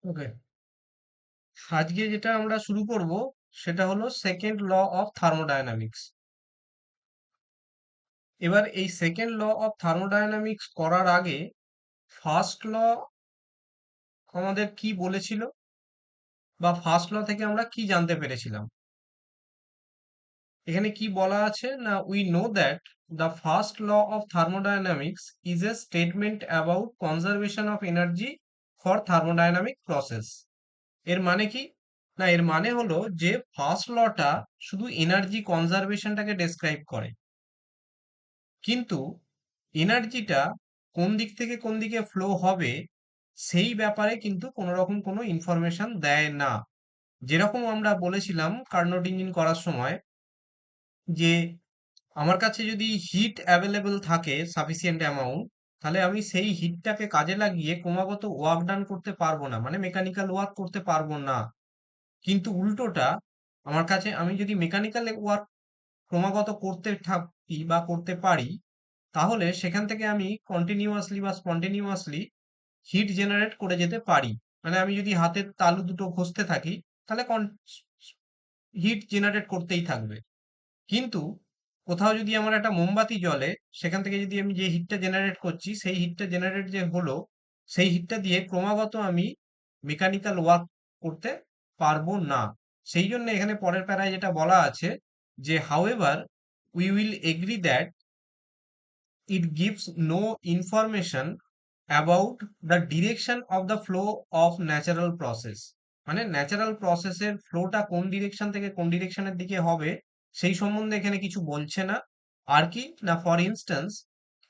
ওকে, আজকে যেটা আমরা শুরু করব সেটা হলো সেকেন্ড ল অফ থার্মোডায়নামিক্স। এবার এই সেকেন্ড ল অফ থার্মোডায়নামিক্স করার আগে ফার্স্ট ল আমাদের কি বলেছিল, বা ফার্স্ট ল থেকে আমরা কি জানতে পেরেছিলাম। এখানে কি বলা আছে না, we know that the first law of thermodynamics is a statement about conservation of energy for thermodynamic process. এর মানে কি, না এর মানে হলো যে ফার্স্ট লটা শুধু এনার্জি কনজারভেশনটাকে ডেসক্রাইব করে, কিন্তু এনার্জিটা কোন দিক থেকে কোন দিকে ফ্লো হবে সেই ব্যাপারে কিন্তু কোনো রকম কোনো ইনফরমেশন দেয় না। যেরকম আমরা বলেছিলাম কার্নোট ইঞ্জিন করার সময়, যে আমার কাছে যদি হিট অ্যাভেলেবল থাকে সাফিসিয়েন্ট অ্যামাউন্ট, তাহলে আমি সেই হিটটাকে কাজে লাগিয়ে ক্রমাগত ওয়ার্ক ডান করতে পারবো না, মানে মেকানিক্যাল ওয়ার্ক করতে পারবো না। কিন্তু উল্টোটা, আমার কাছে আমি যদি মেকানিক্যাল ওয়ার্ক ক্রমাগত করতে থাকি বা করতে পারি, তাহলে সেখান থেকে আমি কন্টিনিউয়াসলি বা স্পন্টেনিউয়াসলি হিট জেনারেট করে যেতে পারি। মানে আমি যদি হাতের তালু দুটো ঘষতে থাকি, তাহলে হিট জেনারেট করতেই থাকবে। কিন্তু কোথাও যদি আমার একটা মোমবাতি জ্বলে, সেখান থেকে যদি আমি যে হিটটা জেনারেট করছি, সেই হিটটা জেনারেট যে হলো, সেই হিটটা দিয়ে ক্রমাগত আমি মেকানিক্যাল ওয়ার্ক করতে পারবো না। সেই জন্য এখানে পরের প্যারায় যেটা বলা আছে, যে however we will agri that it gives no information about the direction of the flow of natural process। মানে ন্যাচারাল প্রসেসের ফ্লোটা কোন ডিরেকশন থেকে কোন ডিরেকশনের দিকে হবে সেই সম্বন্ধে এখানে কিছু বলছে না। আর কি না, for instance,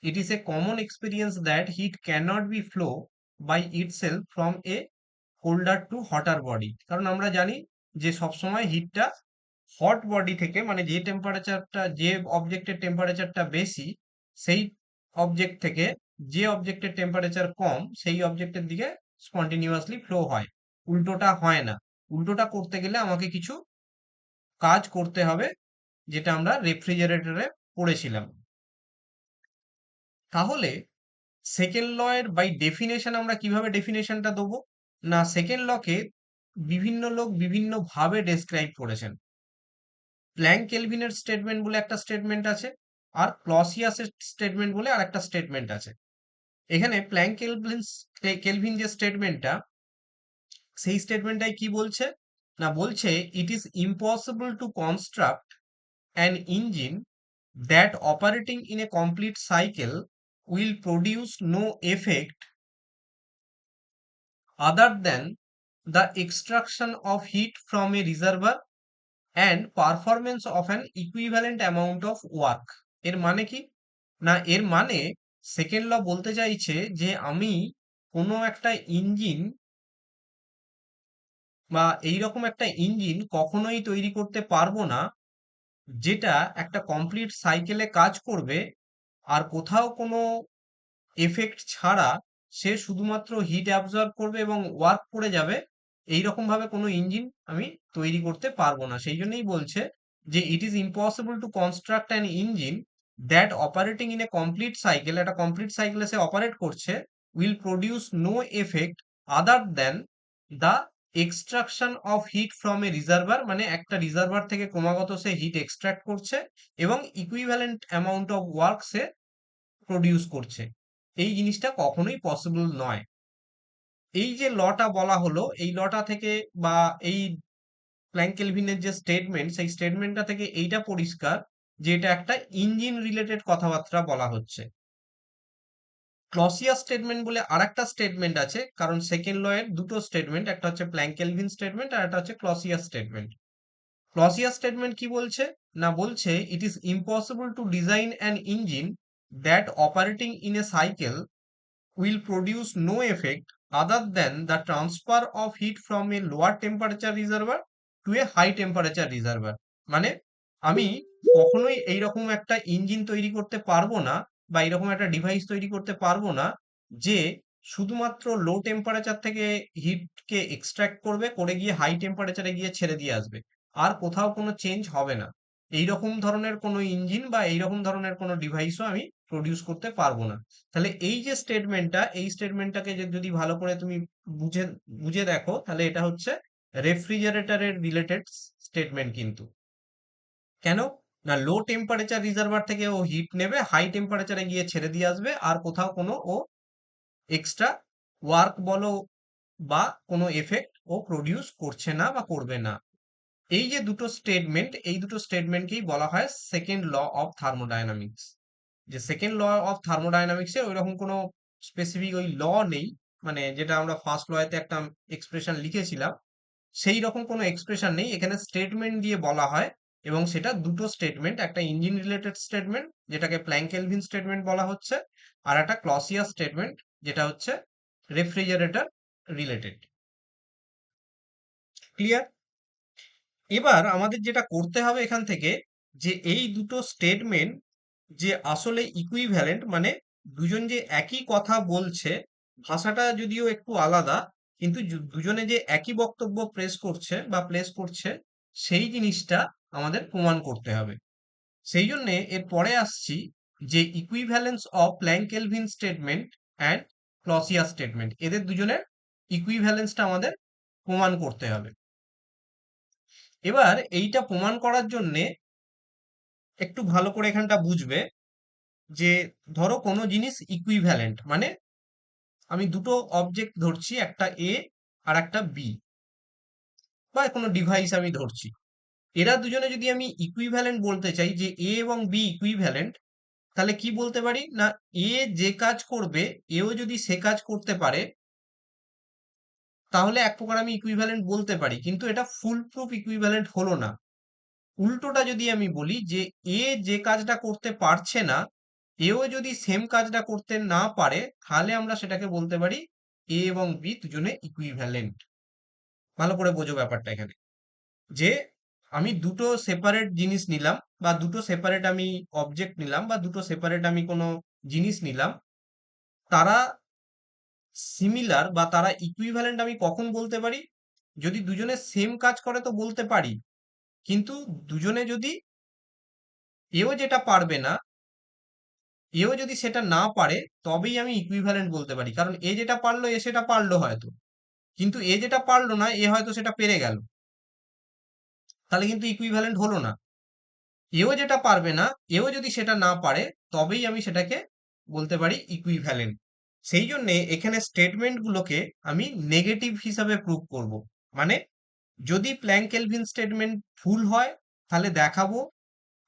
it is a common experience that heat cannot be flow by itself from a colder to hotter body. কারণ আমরা জানি যে সবসময় হিটটা হট বডি থেকে, মানে যে টেম্পারেচারটা, যে অবজেক্টের টেম্পারেচারটা বেশি, সেই অবজেক্ট থেকে যে অবজেক্টের টেম্পারেচার কম সেই অবজেক্টের দিকে স্পন্টিনিউয়াসলি ফ্লো হয়। উল্টোটা হয় না। উল্টোটা করতে গেলে আমাকে কিছু কাজ করতে হবে, যেটা আমরা রেফ্রিজারেটরে পড়েছিলাম। তাহলে সেকেন্ড ল এর বাই ডেফিনেশন আমরা কিভাবে ডেফিনেশনটা দেবো, না সেকেন্ড লকে বিভিন্ন লোক বিভিন্ন ভাবে ডেসক্রাইব করেছেন। প্ল্যাঙ্ক কেলভিনের স্টেটমেন্ট বলে একটা স্টেটমেন্ট আছে, আর ক্লসিয়াসের স্টেটমেন্ট বলে আর একটা স্টেটমেন্ট আছে। এখানে প্ল্যাঙ্ক কেলভিন যে স্টেটমেন্টটা, সেই স্টেটমেন্টটাই কি বলছে, না বলছে it is impossible to construct an engine that operating in a complete cycle will produce no effect other than the extraction of heat from a reservoir and performance of an equivalent amount of work। এর মানে কি, না এর মানে second law বলতে চাইছে যে আমি কোনো একটা ইঞ্জিন বা এইরকম একটা ইঞ্জিন কখনোই তৈরি করতে পারবো না যেটা একটা কমপ্লিট সাইকেলে কাজ করবে, আর কোথাও কোনো এফেক্ট ছাড়া সে শুধুমাত্র হিট অ্যাবজর্ব করবে এবং ওয়ার্ক করে যাবে। এইরকম ভাবে কোনো ইঞ্জিন আমি তৈরি করতে পারবো না। সেই জন্যই বলছে যে it is impossible to construct an engine that operating in a complete cycle, একটা কমপ্লিট সাইকেলে সে অপারেট করছে, will produce no effect other than the extraction of heat from a reservoir. মানে একটা রিজার্ভার থেকে ক্রমাগত সে হিট এক্সট্রাক্ট করছে এবং equivalent amount of work say produce করছে। এই জিনিসটা কখনোই পসিবল নয়। এই যে লটা বলা হলো, এই লটা থেকে বা এই প্ল্যাঙ্ক কেলভিনের যে স্টেটমেন্ট, সেই স্টেটমেন্টটা থেকে এইটা পরিষ্কার যে এটা একটা ইঞ্জিন রিলেটেড কথাবার্তা বলা হচ্ছে। ক্লসিয়াস স্টেটমেন্ট বলে আরেকটা স্টেটমেন্ট আছে, কারণ সেকেন্ড ল এর দুটো স্টেটমেন্ট, একটা হচ্ছে প্ল্যাঙ্ক কেলভিন স্টেটমেন্ট আর একটা হচ্ছে ক্লসিয়াস স্টেটমেন্ট। ক্লসিয়াস স্টেটমেন্ট কি বলছে, না বলছে it is impossible two design an engine that operating in A cycle will produce no effect other than the transfer of heat from a lower temperature reservoir to a high temperature reservoir। মানে আমি কখনোই এইরকম একটা engine তৈরি করতে পারবো না বা এরকম একটা ডিভাইস তৈরি করতে পারবো না যে শুধুমাত্র লো টেম্পারেচার থেকে হিটকে এক্সট্রাক্ট করবে, করে গিয়ে হাই টেম্পারেচারে গিয়ে ছেড়ে দিয়ে আসবে, আর কোথাও কোনো চেঞ্জ হবে না। এইরকম ধরনের কোনো ইঞ্জিন বা এইরকম ধরনের কোনো ডিভাইসও আমি প্রডিউস করতে পারবো না। তাহলে এই যে স্টেটমেন্টটা, এই স্টেটমেন্টটাকে যদি ভালো করে তুমি বুঝে বুঝে দেখো, তাহলে এটা হচ্ছে রেফ্রিজারেটরের রিলেটেড স্টেটমেন্ট কিন্তু। কেন? না, লো টেম্পারেচার রিজার্ভার থেকে ও হিট নেবে, হাই টেম্পারেচারে গিয়ে ছেড়ে দিয়ে আসবে, আর কোথাও কোনো ও এক্সট্রা ওয়ার্ক বলো বা কোনো এফেক্ট ও প্রডিউস করছে না বা করবে না। এই যে দুটো স্টেটমেন্ট, এই দুটো স্টেটমেন্টকেই বলা হয় সেকেন্ড ল অফ থার্মোডায়নামিক্স। যে সেকেন্ড ল অফ থার্মোডায়নামিক্সে ওইরকম কোনো স্পেসিফিক ওই ল নেই, মানে যেটা আমরা ফার্স্ট লতে একটা এক্সপ্রেশন লিখেছিলাম, সেই রকম কোনো এক্সপ্রেশন নেই এখানে, স্টেটমেন্ট দিয়ে বলা হয়। এবং সেটা দুটো স্টেটমেন্ট, একটা ইঞ্জিন রিলেটেড স্টেটমেন্ট যেটাকে প্ল্যাঙ্ক কেলভিন স্টেটমেন্ট বলা হচ্ছে, আর একটা ক্লসিয়াস স্টেটমেন্ট যেটা হচ্ছে রেফ্রিজারেটর রিলেটেড। ক্লিয়ার? এবার আমাদের যেটা করতে হবে এখান থেকে, যে এই দুটো স্টেটমেন্ট যে আসলে ইকুইভ্যালেন্ট, মানে দুজন যে একই কথা বলছে, ভাষাটা যদিও একটু আলাদা, কিন্তু দুজনে যে একই বক্তব্য প্লেস করছে, সেই জিনিসটা আমাদের প্রমাণ করতে হবে। সেই জন্য এর পরে আসছি, যে equivalence of Planck Kelvin statement and Clausius statement, এদের দুজনের ইকুইভ্যালেন্সটা আমাদের প্রমাণ করতে হবে। এবার এইটা প্রমাণ করার জন্যে একটু ভালো করে এখানটা বুঝবে, যে ধরো কোনো জিনিস ইকুইভ্যালেন্ট, মানে আমি দুটো অবজেক্ট ধরছি, একটা এ আর একটা বি, বা কোনো ডিভাইস আমি ধরছি, এরা দুজনে যদি আমি ইকুইভ্যালেন্ট বলতে চাই, যে এ এবং বি ইকুইভ্যালেন্ট, তাহলে কি বলতে পারি না, এ যে কাজ করবে এও যদি সে কাজ করতে পারে, তাহলে এক প্রকার আমি ইকুইভ্যালেন্ট বলতে পারি, কিন্তু এটা ফুল প্রুফ ইকুইভ্যালেন্ট হলো না। উল্টোটা যদি আমি বলি, যে এ যে কাজটা করতে পারছে না, এও যদি সেম কাজটা করতে না পারে, তাহলে আমরা সেটাকে বলতে পারি এ এবং বি দুজনে ইকুইভ্যালেন্ট। ভালো করে বোঝো ব্যাপারটা এখানে, যে আমি দুটো সেপারেট জিনিস নিলাম, বা দুটো সেপারেট আমি অবজেক্ট নিলাম, বা দুটো সেপারেট আমি কোনো জিনিস নিলাম, তারা সিমিলার বা তারা ইকুইভ্যালেন্ট আমি কখন বলতে পারি? যদি দুজনে সেম কাজ করে তো বলতে পারি, কিন্তু দুজনে যদি এও যেটা পারবে না, এও যদি সেটা না পারে, তবেই আমি ইকুইভ্যালেন্ট বলতে পারি। কারণ এ যেটা পারলো এ সেটা পারলো হয়তো, কিন্তু এ যেটা পারলো না এ হয়তো সেটা পেরে গেল, তাহলে কিন্তু ইকুইভ্যালেন্ট হলো না। এও যেটা পারবে না, এও যদি সেটা না পারে, তবেই আমি সেটাকে বলতে পারি ইকুইভ্যালেন্ট। সেই জন্য এখানে স্টেটমেন্ট গুলোকে আমি নেগেটিভ হিসাবে প্রুভ করব। মানে যদি প্ল্যাঙ্ক কেলভিন স্টেটমেন্ট ভুল হয়, তাহলে দেখাবো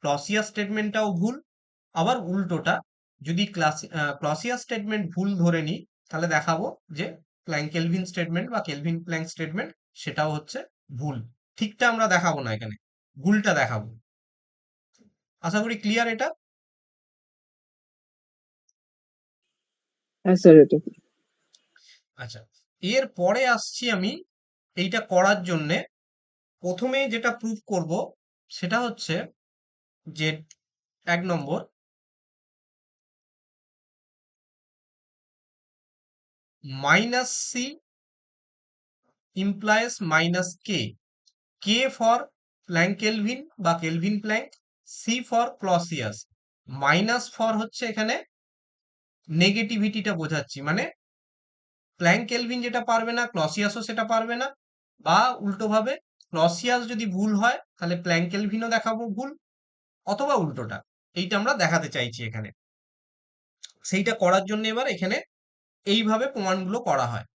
ক্লসিয়াস স্টেটমেন্টটাও ভুল। আবার উল্টোটা, যদি ক্লসিয়াস স্টেটমেন্ট ভুল ধরে নিই, তাহলে দেখাবো যে প্ল্যাঙ্ক কেলভিন স্টেটমেন্ট বা কেলভিন প্ল্যাঙ্ক স্টেটমেন্ট সেটাও হচ্ছে ভুল। ঠিকটা আমরা দেখাবো না, এখানে ভুলটা দেখাবো। আশা করি ক্লিয়ার এটা। হ্যাঁ স্যার, এটা আচ্ছা, এর পরে আসছি আমি এইটা করার জন্যে। প্রথমে যেটা প্রুফ করব সেটা হচ্ছে, যে 1 নম্বর, -c implies -k, k for Planck Kelvin বা Kelvin Planck, c for Clausius. Minus for হচ্ছে এখানে নেগেটিভিটিটা বোঝাচ্ছি, মানে প্ল্যাঙ্ক কেলভিন যেটা পারবে না ক্লসিয়াসও সেটা পারবে না, বা উল্টো ভাবে ক্লসিয়াস যদি ভুল হয় তাহলে প্ল্যাঙ্ক কেলভিনও দেখাবো ভুল, অথবা উল্টোটা। এইটা আমরা দেখাতে চাইছি এখানে। সেইটা করার জন্য এবার এখানে এইভাবে প্রমাণগুলো করা হয়।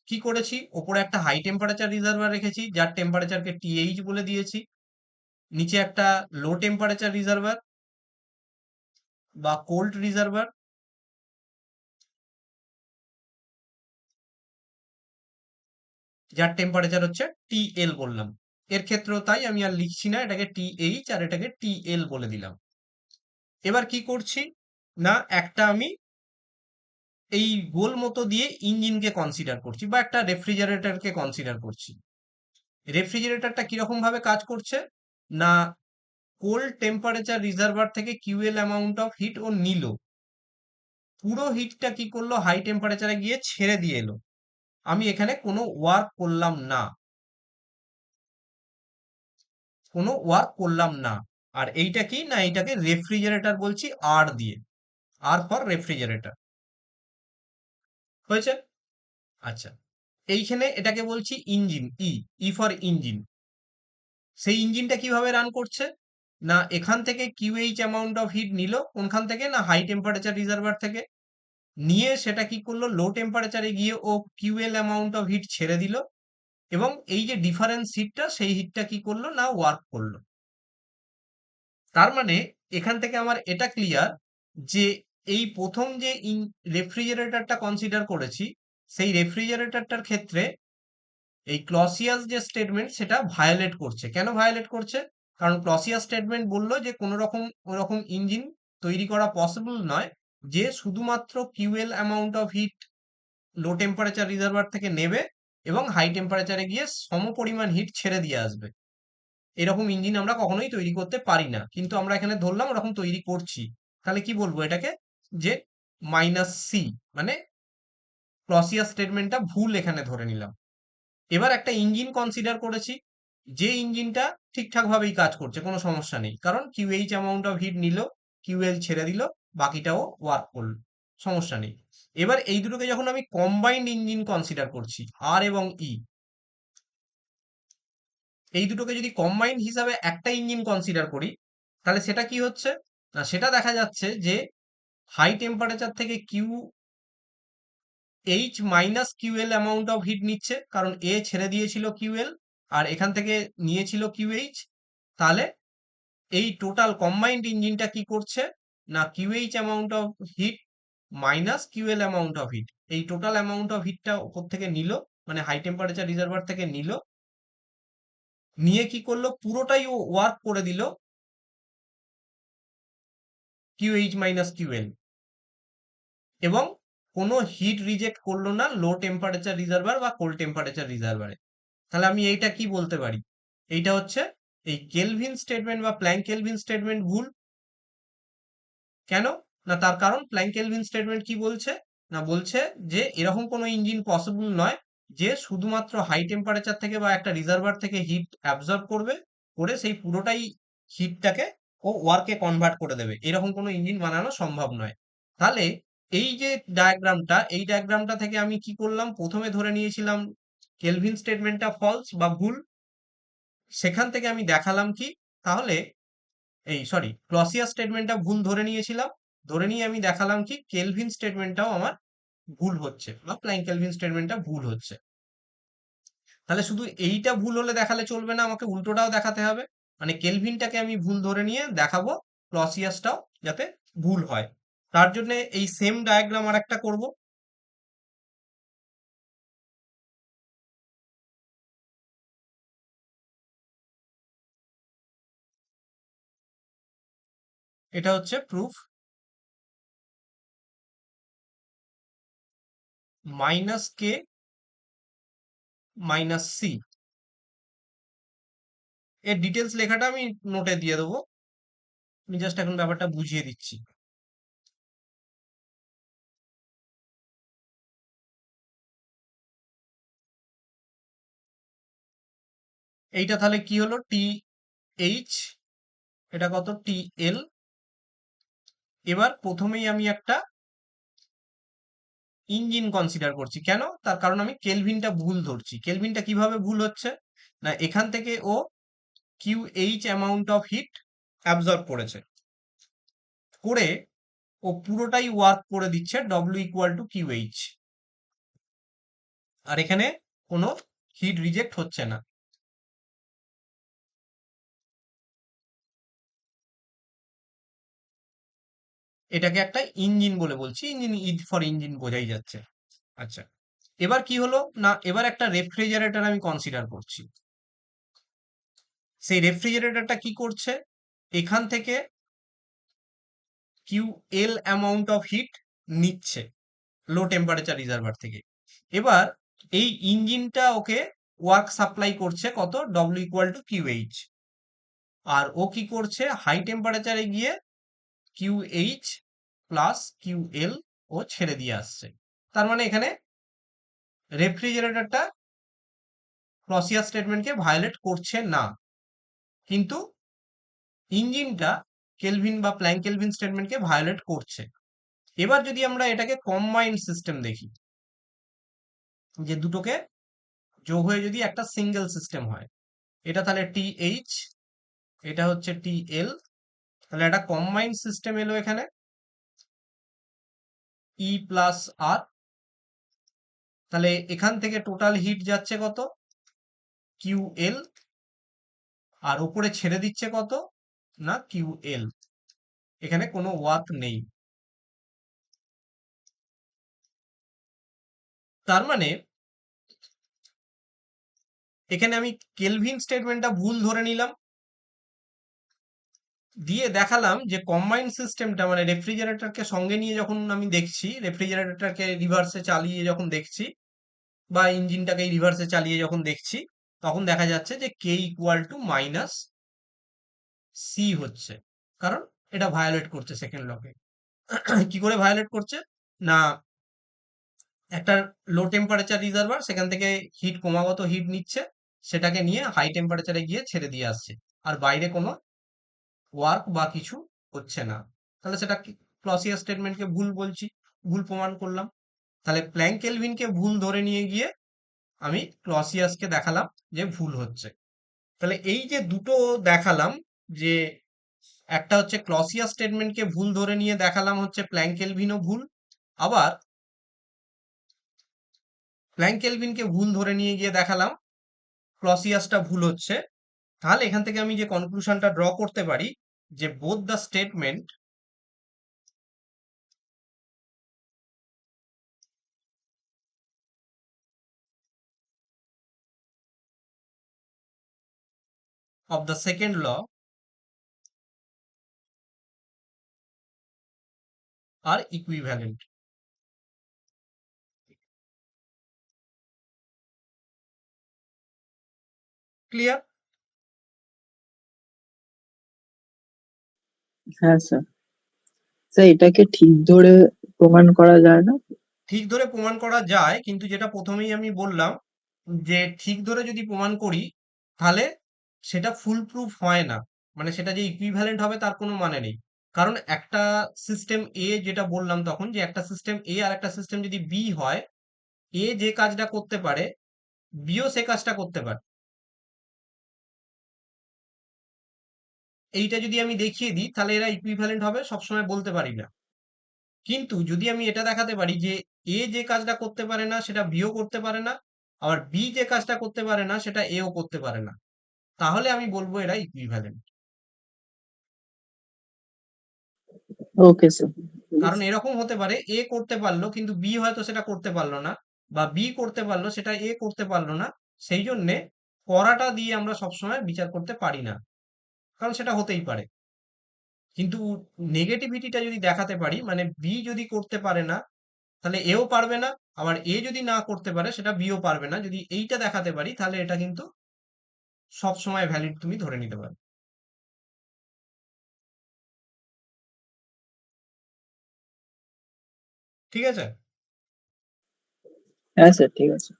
কি করেছি, ওপরে একটা হাই টেম্পারেচার রিজার্ভার রেখেছি, যার টেম্পারেচারকে টিএইচ বলে দিয়েছি। নিচে একটা লো টেম্পারেচার রিজার্ভার বা কোল্ড রিজার্ভার, যার টেম্পারেচার হচ্ছে টিএল বললাম। এর ক্ষেত্রেও তাই, আমি আর লিখছি না, এটাকে টিএইচ আর এটাকে টিএল বলে দিলাম। এবার কি করছি না, একটা আমি এই গোল মতো দিয়ে ইঞ্জিনকে কনসিডার করছি, বা একটা রেফ্রিজারেটরকে কনসিডার করছি। রেফ্রিজারেটরটা কিরকম ভাবে কাজ করছে না, কোল্ড টেম্পারেচার রিজার্ভার থেকে কিউএল অ্যামাউন্ট অফ হিট ও নিল, পুরো হিটটা কি করলো, হাই টেম্পারেচারে গিয়ে ছেড়ে দিয়ে এলো। আমি এখানে কোনো ওয়ার্ক করলাম না, কোনো ওয়ার্ক করলাম না। আর এইটা কি না, এইটাকে রেফ্রিজারেটর বলছি আর দিয়ে। আর ফর রেফ্রিজারেটর। হয়েছে? আচ্ছা, এইখানে এটাকে বলছি ইঞ্জিন, ই ফর ইঞ্জিন। সেই ইঞ্জিনটা কিভাবে রান করছে? না এখান থেকে কিউএইচ অ্যামাউন্ট অফ হিট নিল কোনখান থেকে? না হাই টেম্পারেচার রিজার্ভার থেকে। নিয়ে সেটা কি করলো? লো টেম্পারেচারে গিয়ে ও কিউএল অ্যামাউন্ট অফ হিট ছেড়ে দিল, এবং এই যে ডিফারেন্স হিটটা, সেই হিটটা কি করলো? না ওয়ার্ক করলো। তার মানে এখান থেকে আমার এটা ক্লিয়ার যে এই প্রথম যে রেফ্রিজারেটরটা কনসিডার করেছি, সেই রেফ্রিজারেটরটার ক্ষেত্রে এই ক্লসিয়াস যে স্টেটমেন্ট সেটা ভায়োলেট করছে। কেন ভায়োলেট করছে? কারণ ক্লসিয়াস স্টেটমেন্ট বলল যে কোনো রকম ওরকম ইঞ্জিন তৈরি করা পসিবল নয় যে শুধুমাত্র QL amount of hit low temperature reservoir থেকে নেবে এবং হাই টেম্পারেচারে গিয়ে সমপরিমাণ হিট ছেড়ে দিয়ে আসবে। এরকম ইঞ্জিন আমরা কখনোই তৈরি করতে পারি না, কিন্তু আমরা এখানে ধরলাম ওরকম তৈরি করছি। তাহলে কি বলবো এটাকে? যে মাইনাস সি, মানে ক্লসিয়াস স্টেটমেন্টটা ভুল এখানে ধরে নিলাম। এবার একটা ইঞ্জিন কনসিডার করেছি, যে ইঞ্জিনটা ঠিকঠাক ভাবেই কাজ করছে, কোনো সমস্যা নেই, কারণ কিউএইচ অ্যামাউন্ট অফ হিট নিল, কিউএল ছেড়ে দিল, বাকিটাও ওয়ার্ক করলো, সমস্যা নেই। এবার এই দুটোকে যখন আমি কম্বাইন্ড ইঞ্জিন কনসিডার করছি, আর এবং ই, এই দুটোকে যদি কম্বাইন্ড হিসাবে একটা ইঞ্জিন কনসিডার করি, তাহলে সেটা কি হচ্ছে? না সেটা দেখা যাচ্ছে যে হাই টেম্পারেচার থেকে Q H minus QL amount of heat নিচ্ছে, কারণ এ ছেড়ে দিয়েছিল কিউএল আর এখান থেকে নিয়েছিল কিউএইচ। তাহলে এই টোটাল কম্বাইন্ড ইঞ্জিনটা কি করছে? না QH amount of heat minus QL amount of heat, এই টোটাল অ্যামাউন্ট অফ হিটটা উপর থেকে নিল, মানে হাই টেম্পারেচার রিজার্ভার থেকে নিল, নিয়ে কি করলো? পুরোটাই ও ওয়ার্ক করে দিল কিউএইচ মাইনাস কিউএল, এবং কোনো হিট রিজেক্ট করলো না লো টেম্পারেচার রিজার্ভার বা কোল্ড টেম্পারেচার রিজার্ভারে। তাহলে আমি এইটা কি বলতে পারি? এইটা হচ্ছে এই কেলভিন স্টেটমেন্ট বা প্ল্যাঙ্ক কেলভিন স্টেটমেন্ট ভুল। কেন? না তার কারণ প্ল্যাঙ্ক কেলভিন স্টেটমেন্ট কি বলছে? না বলছে যে এরকম কোনো ইঞ্জিন পসিবল নয় যে শুধুমাত্র হাই টেম্পারেচার থেকে বা একটা রিজার্ভার থেকে হিট অ্যাবজর্ব করবে, করে সেই পুরোটাই হিটটাকে ও ওয়ার্কে কনভার্ট করে দেবে, এরকম কোনো ইঞ্জিন বানানো সম্ভব নয়। তাহলে এই যে ডায়াগ্রামটা, এই ডায়াগ্রামটা থেকে আমি কি করলাম? প্রথমে ধরে নিয়েছিলাম কেলভিন স্টেটমেন্টটা ফলস বা ভুল, সেখান থেকে আমি দেখালাম কি? তাহলে এই সরি ক্লসিয়াস স্টেটমেন্টটা ভুল ধরে নিয়েছিলাম, ধরে নিয়ে আমি দেখালাম কি কেলভিন স্টেটমেন্টটাও আমার ভুল হচ্ছে বা প্ল্যাঙ্ক কেলভিন স্টেটমেন্টটা ভুল হচ্ছে। তাহলে শুধু এইটা ভুল হলে দেখালে চলবে না, আমাকে উল্টোটাও দেখাতে হবে, মানে কেলভিনটাকে আমি ভুল ধরে নিয়ে দেখাবো ক্লসিয়াসটাও যাতে ভুল হয়। তার জন্য এই সেম ডায়াগ্রাম আর একটা করবো। এটা হচ্ছে প্রুফ মাইনাস কে মাইনাস সি। এর ডিটেলস লেখাটা আমি নোটে দিয়ে দেবো, আমি জাস্ট এখন ব্যাপারটা বুঝিয়ে দিচ্ছি। এইটা তাহলে কি হলো? টি এইচ, এটা কত? টি এল। এবার প্রথমেই আমি একটা ইঞ্জিন কনসিডার করছি। কেন? তার কারণ আমি কেলভিনটা ভুল ধরছি। কেলভিনটা কিভাবে ভুল হচ্ছে? না এখান থেকে ও Q H amount of heat absorb করেছে, করে ও পুরোটাই ওয়ার্ক করে দিচ্ছে W equal to Q H, আর এখানে কোনো হিট রিজেক্ট হচ্ছে না। এটাকে একটা ইঞ্জিন বলে বলছি, ইঞ্জিন ইজ ফর ইঞ্জিন বোঝাই যাচ্ছে। আচ্ছা, এবার কি হলো? না এবার একটা রেফ্রিজারেটর আমি কনসিডার করছি। সেই রেফ্রিজারেটরটা কি করছে? এখান থেকে Q L amount of heat নিচ্ছে লো টেম্পারেচার রিজার্ভার থেকে। এবার এই ইঞ্জিনটা ওকে ওয়ার্ক সাপ্লাই করছে কত? W equal to Q H. আর ও কি করছে? হাই টেম্পারেচারে গিয়ে Q H plus Q L ও ছেড়ে দিয়ে আসছে। তার মানে এখানে রেফ্রিজারেটরটা ক্লসিয়াস স্টেটমেন্টকে ভায়োলেট করছে না, কিন্তু ইঞ্জিনটা কেলভিন বা প্ল্যাঙ্ক কেলভিন স্টেটমেন্টকে ভায়োলেট করছে। এবার যদি আমরা এটাকে কম্বাইন্ড সিস্টেম দেখি, যে দুটোকে যোগ হয়ে যদি একটা সিঙ্গেল সিস্টেম হয়, এটা তাহলে TH, এটা হচ্ছে TL, তাহলে একটা কম্বাইন্ড সিস্টেম এলো এখানে E প্লাস R। তাহলে এখান থেকে টোটাল হিট যাচ্ছে কত, QL, আর উপরে ছেড়ে দিচ্ছে কত না QL, এখানে কোনো ওয়ার্ক নেই। তার মানে এখানে আমি কেলভিন স্টেটমেন্টটা ভুল ধরে নিলাম, দিয়ে দেখালাম যে কম্বাইন্ড সিস্টেমটা মানে রেফ্রিজারেটরকে সঙ্গে নিয়ে যখন আমি দেখছি, রেফ্রিজারেটরকে রিভার্সে চালিয়ে যখন দেখছি বা ইঞ্জিনটাকে রিভার্সে চালিয়ে যখন দেখছি, তখন দেখা যাচ্ছে যে K equal to minus C হচ্ছে, কারণ এটা ভায়োলেট করছে সেকেন্ড লকে। কি করে ভায়োলেট করছে না, একটা লো টেম্পারেচার রিজার্ভার সেখান থেকে হিট ক্রমাগত হিট নিচ্ছে, সেটাকে নিয়ে হাই টেম্পারেচারে গিয়ে ছেড়ে দিয়ে আসছে, আর বাইরে কোনো ওয়ার্ক বা কিছু হচ্ছে না। তাহলে সেটা ক্লসিয়াস স্টেটমেন্টকে ভুল বলছি, ভুল প্রমাণ করলাম। তাহলে প্ল্যাঙ্ক কেলভিনকে ভুল ধরে নিয়ে গিয়ে আমি ক্লসিয়াসকে দেখালাম যে ভুল হচ্ছে। তাহলে এই যে দুটো দেখালাম, যে একটা হচ্ছে ক্লসিয়াস স্টেটমেন্টকে ভুল ধরে নিয়ে দেখালাম হচ্ছে প্ল্যাঙ্ক কেলভিনও ভুল, আবার প্ল্যাঙ্ক কেলভিনকে ভুল ধরে নিয়ে গিয়ে দেখালাম ক্লসিয়াসটা ভুল হচ্ছে। তাহলে এখান থেকে আমি যে কনক্লুশনটা ড্র করতে পারি, যে both the statement of the second law are equivalent. Clear? হ্যাঁ স্যার। স্যার এটাকে ঠিক ধরে প্রমাণ করা যায় না? ঠিক ধরে প্রমাণ করা যায়, কিন্তু যেটা প্রথমেই আমি বললাম, যে ঠিক ধরে যদি প্রমাণ করি তাহলে সেটা ফুল প্রুফ হয় না, মানে সেটা যে ইকুইভ্যালেন্ট হবে তার কোনো মানে নেই। কারণ একটা সিস্টেম এ, যেটা বললাম তখন, যে একটা সিস্টেম এ আর একটা সিস্টেম যদি বি হয়, এ যে কাজটা করতে পারে বিও সে কাজটা করতে পারে। এইটা যদি আমি দেখিয়ে দিই তাহলে এরা ইকুইভ্যালেন্ট হবে সবসময় বলতে পারি না। কিন্তু যদি আমি এটা দেখাতে পারি যে এ যে কাজটা করতে পারে না সেটা বিও করতে পারে না, আবার বি যে কাজটা করতে পারে না সেটা এও করতে পারে না, তাহলে আমি বলবো এরা ইকুইভ্যালেন্ট। Okay sir. কারণ এরকম হতে পারে এ করতে পারলো কিন্তু বি হয়তো সেটা করতে পারলো না, বা বি করতে পারলো সেটা এ করতে পারলো না। সেই জন্যে করাটা দিয়ে আমরা সবসময় বিচার করতে পারি না, কারণ সেটা হতেই পারে। কিন্তু নেগেটিভিটিটা যদি দেখাতে পারি, মানে বি যদি করতে পারে না তাহলে এও পারবে না, আবার এ যদি না করতে পারে সেটা বিও পারবে না, যদি এইটা দেখাতে পারি তাহলে এটা কিন্তু সব সময় ভ্যালিড তুমি ধরে নিতে পারো। ঠিক আছে? হ্যাঁ স্যার, ঠিক আছে।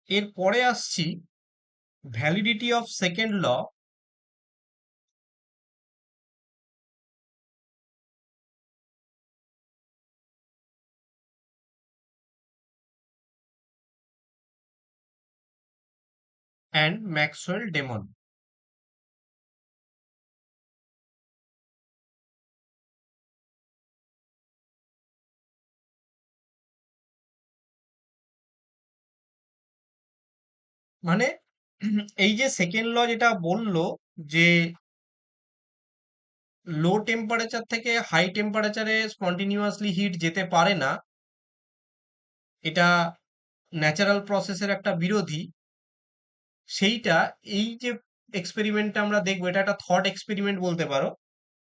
এরপরে আসছি validity of second law and Maxwell demon. মানে এই যে সেকেন্ড ল যেটা বললো যে লো টেম্পারেচার থেকে হাই টেম্পারেচারে স্পন্টিনিউয়াসলি হিট যেতে পারে না, এটা ন্যাচারাল প্রসেসের একটা বিরোধী, সেইটা এই যে এক্সপেরিমেন্টটা আমরা দেখবো, এটা একটা থট এক্সপেরিমেন্ট বলতে পারো।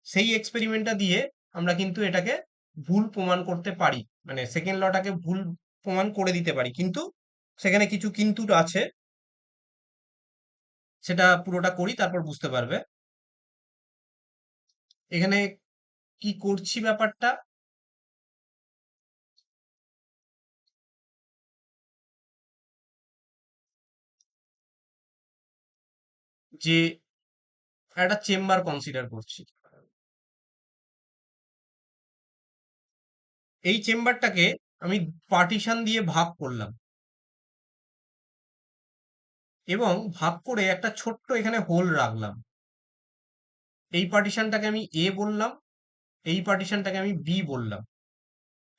সেই এক্সপেরিমেন্টটা দিয়ে আমরা কিন্তু এটাকে ভুল প্রমাণ করতে পারি, মানে সেকেন্ড লটাকে ভুল প্রমাণ করে দিতে পারি। কিন্তু সেখানে কিছু কিন্তু আছে, সেটা পুরোটা করি তারপর বুঝতে পারবে। এখানে কি করছি ব্যাপারটা, যে একটা চেম্বার কনসিডার করছি। এই চেম্বারটাকে আমি পার্টিশন দিয়ে ভাগ করলাম এবং ভাগ করে একটা ছোট্ট এখানে হোল রাখলাম। এই পার্টিশনটাকে আমি এ বললাম, এই পার্টিশনটাকে আমি বি বললাম।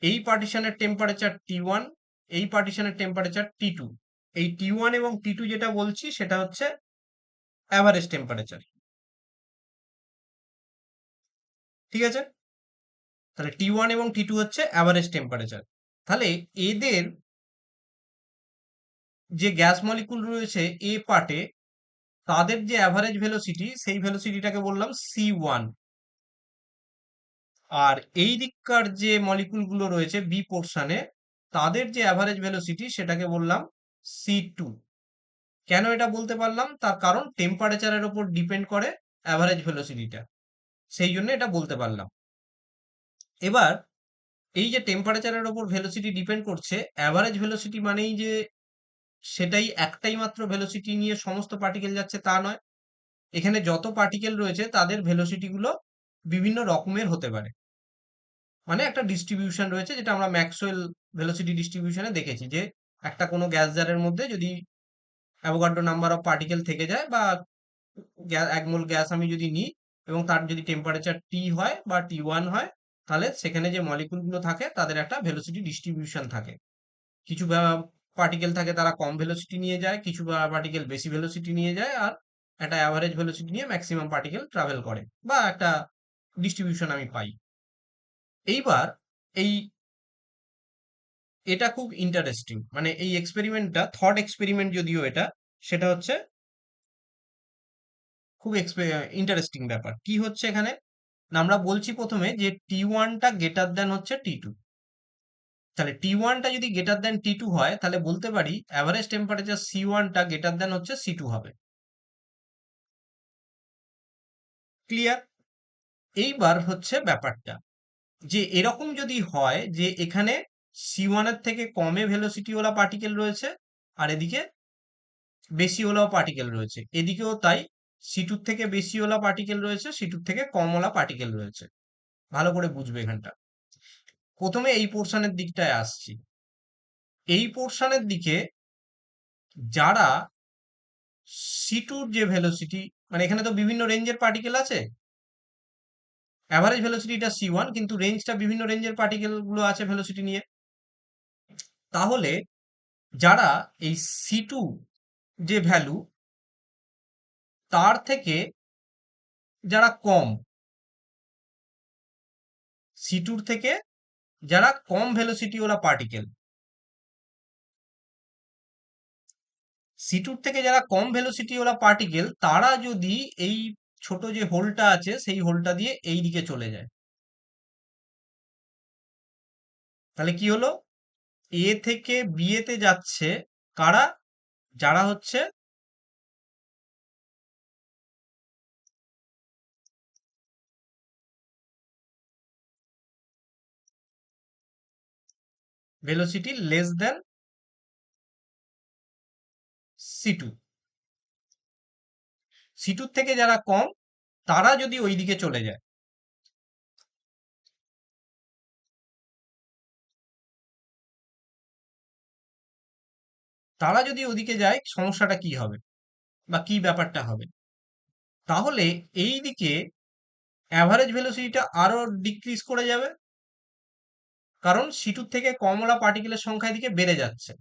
এই পার্টিশনের টেম্পারেচার T1, এই পার্টিশনের টেম্পারেচার T2। এই T1 এবং T2 যেটা বলছি সেটা হচ্ছে অ্যাভারেজ টেম্পারেচার। ঠিক আছে? তাহলে T1 এবং T2 হচ্ছে অ্যাভারেজ টেম্পারেচার। তাহলে এদের যে গ্যাস মলিকুল রয়েছে এ পার্টে, তাদের যে অ্যাভারেজ ভেলোসিটি, সেই ভেলোসিটিটাকে বললাম C1। আর এই দিককার যে মলিকুলগুলো রয়েছে বি পোর্শনে, তাদের যে অ্যাভারেজ ভেলোসিটি সেটাকে বললাম C2। কেন এটা বলতে পারলাম? তার কারণ টেম্পারেচারের উপর ডিপেন্ড করে অ্যাভারেজ ভেলোসিটিটা, সেই জন্য এটা বলতে পারলাম। এবার এই যে টেম্পারেচারের উপর ভেলোসিটি ডিপেন্ড করছে, অ্যাভারেজ ভেলোসিটি মানেই যে সেটাই একটাই মাত্র ভেলোসিটি নিয়ে সমস্ত পার্টিকেল যাচ্ছে তা নয়। এখানে যত পার্টিকেল রয়েছে তাদের ভেলোসিটি গুলো বিভিন্ন রকমের হতে পারে। মানে একটা ডিস্ট্রিবিউশন রয়েছে, যেটা আমরা ম্যাক্সওয়েল ভেলোসিটি ডিস্ট্রিবিউশনে দেখেছি, যে একটা কোনো গ্যাস জারের মধ্যে যদি অ্যাভোগাড্রো নাম্বার অফ পার্টিকেল থেকে যায়, বা এক মোল গ্যাস আমি যদি নিই এবং তার যদি টেম্পারেচার টি হয় বা T1 হয়, তাহলে সেখানে যে মলিকুল গুলো থাকে তাদের একটা ভেলোসিটি ডিস্ট্রিবিউশন থাকে। কিছু পার্টিকেল থাকে তারা কম ভেলোসিটি নিয়ে যায়, কিছু পার্টিকেল বেশি ভেলোসিটি নিয়ে যায়, আর একটা অ্যাভারেজ ভেলোসিটি নিয়ে ম্যাক্সিমাম পার্টিকেল ট্রাভেল করে, বা একটা ডিস্ট্রিবিউশন আমি পাই। এইবার এই এটা খুব ইন্টারেস্টিং, মানে এই এক্সপেরিমেন্টটা থট এক্সপেরিমেন্ট যদিও এটা, সেটা হচ্ছে খুব ইন্টারেস্টিং ব্যাপার। কি হচ্ছে এখানে না, আমরা বলছি প্রথমে যে T1টা গ্রেটার দেন হচ্ছে T2। তাহলে T1টা যদি গ্রেটার দেন T2 হয়, তাহলে বলতে পারি অ্যাভারেজ টেম্পারেচার C1টা গ্রেটার দেন হচ্ছে C2 হবে। ক্লিয়ার? এইবার হচ্ছে ব্যাপারটা, যে এরকম যদি হয় যে এখানে C1 এর থেকে কমে ভেলোসিটি ওলা পার্টিকেল রয়েছে, আর এদিকে বেশি ওলা পার্টিকেল রয়েছে, এদিকেও তাই, C2 থেকে বেশি ওলা পার্টিকেল রয়েছে, C2 থেকে কম ওলা পার্টিকেল রয়েছে। ভালো করে বুঝবে এখানটা। প্রথমে এই পোর্শনের দিকটায় আসছি। এই পোর্শনের দিকে যারা C2-র যে ভেলোসিটি, মানে এখানে তো বিভিন্ন রেঞ্জের পার্টিকেল আছে, অ্যাভারেজ ভেলোসিটিটা C1, কিন্তু রেঞ্জটা বিভিন্ন রেঞ্জের পার্টিকেল গুলো আছে ভেলোসিটি নিয়ে। তাহলে যারা এই C2 যে ভ্যালু, তার থেকে যারা কম, C2-র থেকে যারা কম ভেলোসিটি ওলা পার্টিকেল, C2-র থেকে যারা কম ভেলোসিটি ওলা পার্টিকেল, তারা যদি এই ছোট যে হোলটা আছে সেই হোলটা দিয়ে এই দিকে চলে যায়, তাহলে কি হলো? এ থেকে বি তে যাচ্ছে কারা? যারা হচ্ছে velocity less than C2। C2 থেকে যারা কম, তারা যদি ওই দিকে চলে যায়, তারা যদি ওদিকে যায়, সমস্যাটা কি হবে বা কি ব্যাপারটা হবে? তাহলে এই দিকে অ্যাভারেজ ভেলোসিটিটা আরো ডিক্রিজ করে যাবে, কারণ C2 থেকে কমওয়ালা পার্টিকেলের সংখ্যা এদিকে বেড়ে যাচ্ছে।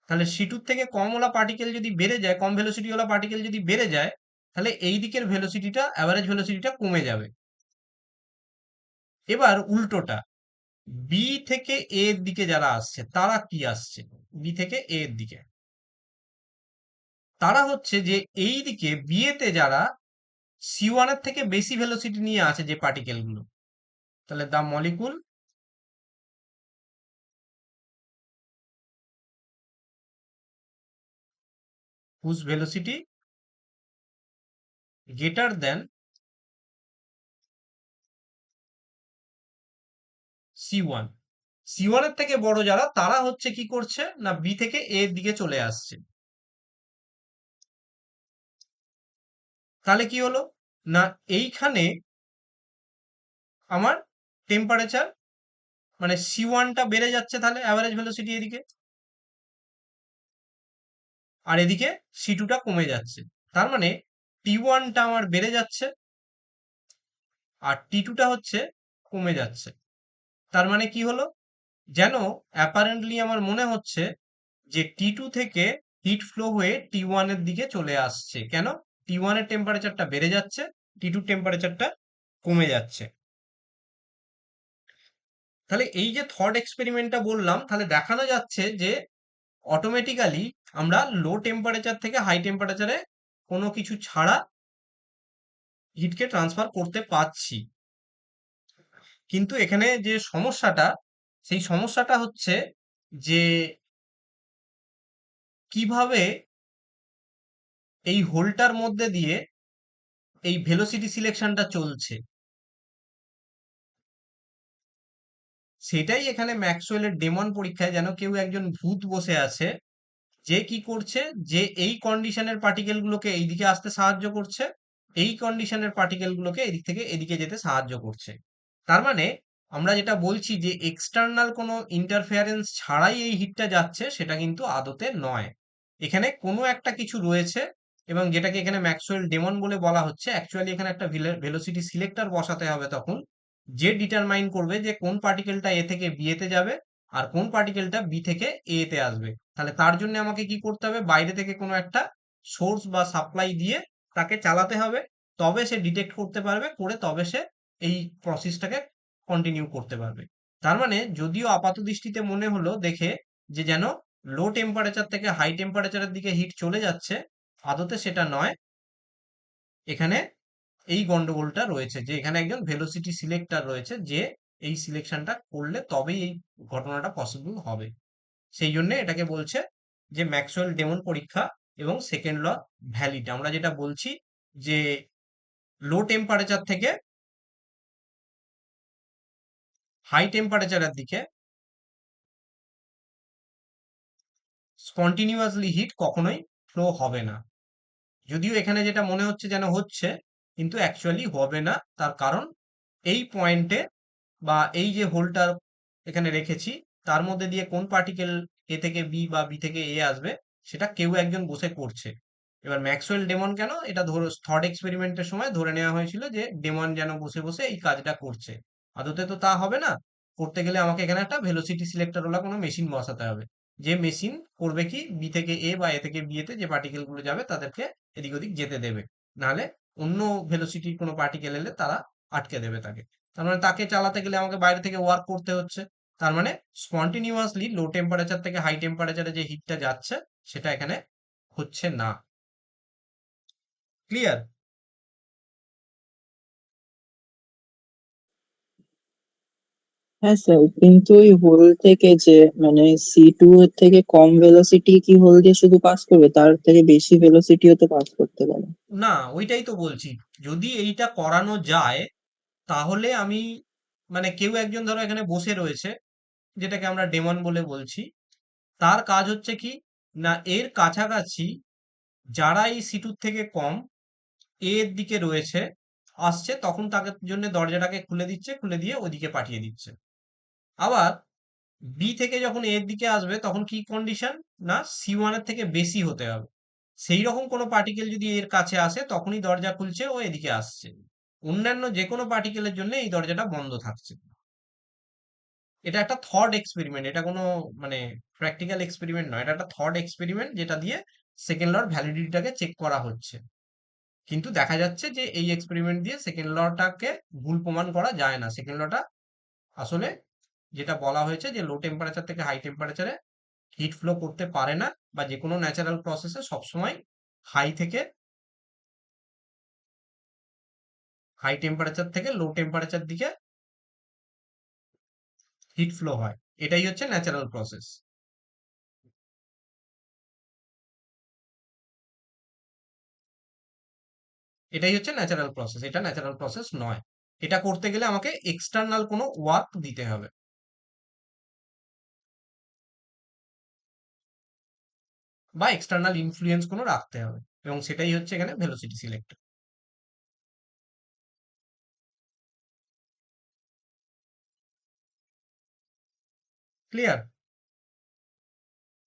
তাহলে C2 থেকে কমওয়ালা পার্টিকেল যদি বেড়ে যায়, কম ভেলোসিটি ওলা পার্টিকেল যদি বেড়ে যায়, তাহলে এই দিকের ভেলোসিটিটা, অ্যাভারেজ ভেলোসিটিটা কমে যাবে। এবার উল্টোটা, বি থেকে এ এর দিকে যারা আসছে, তারা কি আসছে? বি থেকে এ এর দিকে তারা হচ্ছে যে এই দিকে বি তে যারা C1 এর থেকে বেশি ভেলোসিটি নিয়ে আছে যে পার্টিকেল গুলো, তাহলে the molecule whose velocity greater than C1, C1 এর থেকে বড় যারা, তারা হচ্ছে কি করছে না, বি থেকে এ এর দিকে চলে আসছে। তাহলে কি হলো না এইখানে আমার টেম্পারেচার মানে C1টা বেড়ে যাচ্ছে, তাহলে অ্যাভারেজ ভেলোসিটি এদিকে, আর এদিকে C2টা কমে যাচ্ছে। তার মানে T1টা আমার বেড়ে যাচ্ছে আর T2টা হচ্ছে কমে যাচ্ছে। তার মানে কি হলো, যেন অ্যাপারেন্টলি আমার মনে হচ্ছে যে T2 থেকে হিট ফ্লো হয়ে T1 এর দিকে চলে আসছে। কেন? T1 এর টেম্পারেচারটা বেড়ে যাচ্ছে, T2 টেম্পারেচারটা কমে যাচ্ছে। তাহলে এই যে থট এক্সপেরিমেন্টটা বললাম, তাহলে দেখানো যাচ্ছে যে অটোমেটিক্যালি আমরা লো টেম্পারেচার থেকে হাই টেম্পারেচারে কোনো কিছু ছাড়া হিটকে ট্রান্সফার করতে পারছি। কিন্তু এখানে যে সমস্যাটা, সেই সমস্যাটা হচ্ছে যে কিভাবে এই হোলটার মধ্যে দিয়ে এই ভেলোসিটি সিলেকশনটা চলছে, সেটাই এখানে ম্যাক্সওয়েলের ডেমন পরীক্ষায় যেন কেউ একজন ভূত বসে আছে, যে কি করছে, যে এই কন্ডিশনের পার্টিকেল গুলোকে এইদিকে আসতে সাহায্য করছে, এই কন্ডিশনের পার্টিকেল গুলোকে এদিক থেকে এদিকে যেতে সাহায্য করছে। তার মানে আমরা যেটা বলছি যে এক্সটার্নাল কোনো ইন্টারফেয়ারেন্স ছাড়াই এই হিটটা যাচ্ছে, সেটা কিন্তু আদতে নয়। এখানে কোনো একটা কিছু রয়েছে, এবং যেটাকে এখানে ম্যাক্সওয়েল ডেমন বলে বলা হচ্ছে। অ্যাকচুয়ালি এখানে একটা ভেলোসিটি সিলেক্টর বসাতে হবে তখন, যে ডিটারমাইন করবে যে কোন পার্টিকেলটা এ থেকে বি তে যাবে আর কোন পার্টিকেলটা বি থেকে এ তে আসবে। তাহলে তার জন্য আমাকে কি করতে হবে, বাইরে থেকে কোনো একটা সোর্স বা সাপ্লাই দিয়ে তাকে চালাতে হবে, তবে সে ডিটেক্ট করতে পারবে, করে তবে সে এই প্রসেসটাকে কন্টিনিউ করতে পারবে। তার মানে যদিও আপাত দৃষ্টিতে মনে হলো দেখে যে যেন লো টেম্পারেচার থেকে হাই টেম্পারেচারের দিকে হিট চলে যাচ্ছে, আদতে সেটা নয়। এখানে এই গন্ডগোলটা রয়েছে যে এখানে একজন ভেলোসিটি সিলেক্টর রয়েছে, যে এই সিলেকশনটা করলে তবেই এই ঘটনাটা পসিবল হবে। সেই জন্য এটাকে বলছে যে ম্যাক্সওয়েল ডেমন পরীক্ষা এবং সেকেন্ড ল ভ্যালিড। আমরা যেটা বলছি যে লো টেম্পারেচার থেকে হাই টেম্পারেচারের দিকে স্পন্টিনিউয়াসলি হিট কখনোই ফ্লো হবে না। যদিও এখানে যেটা মনে হচ্ছে যেন হচ্ছে, কিন্তু অ্যাকচুয়ালি হবে না। তার কারণ এই পয়েন্টে বা এই যে হোলটা এখানে রেখেছি, তার মধ্যে দিয়ে কোন পার্টিকেল এ থেকে বি বা বি থেকে এ আসবে, সেটা কেউ একজন বসে করছে। এবার ম্যাক্সওয়েল ডেমন কেন, এটা ধরো থট এক্সপেরিমেন্টের সময় ধরে নেওয়া হয়েছিল যে ডেমন যেন বসে বসে এই কাজটা করছে। আদতে তো তা হবে না। করতে গেলে আমাকে এখানে একটা ভেলোসিটি সিলেক্টর ওলা কোনো মেশিন বসাতে হবে, যে মেশিন করবে কি বি থেকে এ বা এ থেকে বি তে যে পার্টিকেল গুলো যাবে তাদেরকে এদিক ওদিক যেতে দেবে। নাহলে অন্য ভেলোসিটির কোনো পার্টিকেল এলে তারা আটকে দেবে তাকে। তার মানে তাকে চালাতে গেলে আমাকে বাইরে থেকে ওয়ার্ক করতে হচ্ছে। তার মানে স্পন্টিনিউয়াসলি লো টেম্পারেচার থেকে হাই টেম্পারেচারে যে হিটটা যাচ্ছে, সেটা এখানে হচ্ছে না। ক্লিয়ার? হ্যাঁ স্যার, কিন্তু ওই হোল থেকে যে মানে C2 এর থেকে কম ভেলোসিটি কি হোল দিয়ে শুধু পাস করবে, তার থেকে বেশি ভেলোসিটিও তো পাস করতে পারে। না, ওইটাই তো বলছি। যদি এইটা করানো যায়, তাহলে আমি মানে কেউ একজন ধরো এখানে বসে রয়েছে, যেটাকে আমরা ডেমন বলে বলছি। তার কাজ হচ্ছে কি না, এর কাছাকাছি যারা এই সিটুর থেকে কম এর দিকে রয়েছে আসছে, তখন তাকে জন্য দরজাটাকে খুলে দিচ্ছে, খুলে দিয়ে ওদিকে পাঠিয়ে দিচ্ছে। আবার বি থেকে যখন এর দিকে আসবে, তখন কি কন্ডিশন, না C1 এর থেকে বেশি হতে হবে। সেই রকম কোনো পার্টিকেল যদি এর কাছে আসে, তখনই দরজা খুলছে, ও এদিকে আসছে। অন্যান্য যে কোনো পার্টিকেলের জন্য এই দরজাটা বন্ধ থাকছে। এটা একটা থট এক্সপেরিমেন্ট, এটা কোনো মানে প্র্যাকটিক্যাল এক্সপেরিমেন্ট নয়, এটা একটা থট এক্সপেরিমেন্ট, যেটা দিয়ে সেকেন্ড লর ভ্যালিডিটিটাকে চেক করা হচ্ছে। কিন্তু দেখা যাচ্ছে যে এই এক্সপেরিমেন্ট দিয়ে সেকেন্ড লটাকে ভুল প্রমাণ করা যায় না। সেকেন্ড লটা আসলে যেটা বলা হয়েছে যে লো টেম্পারেচার থেকে হাই টেম্পারেচারে হিট ফ্লো করতে পারে না, বা যে কোনো ন্যাচারাল প্রসেসে সবসময় হাই থেকে হাই টেম্পারেচার থেকে লো টেম্পারেচার দিকে হিট ফ্লো হয়। এটাই হচ্ছে ন্যাচারাল প্রসেস। এটাই হচ্ছে ন্যাচারাল প্রসেস, এটা ন্যাচারাল প্রসেস নয়। এটা করতে গেলে আমাকে এক্সটার্নাল কোনো ওয়ার্ক দিতে হবে, বা এক্সটার্নাল ইনফ্লুয়েন্স কোনো রাখতে হবে, এবং সেটাই হচ্ছে এখানে ভেলোসিটি সিলেক্টর। ক্লিয়ার?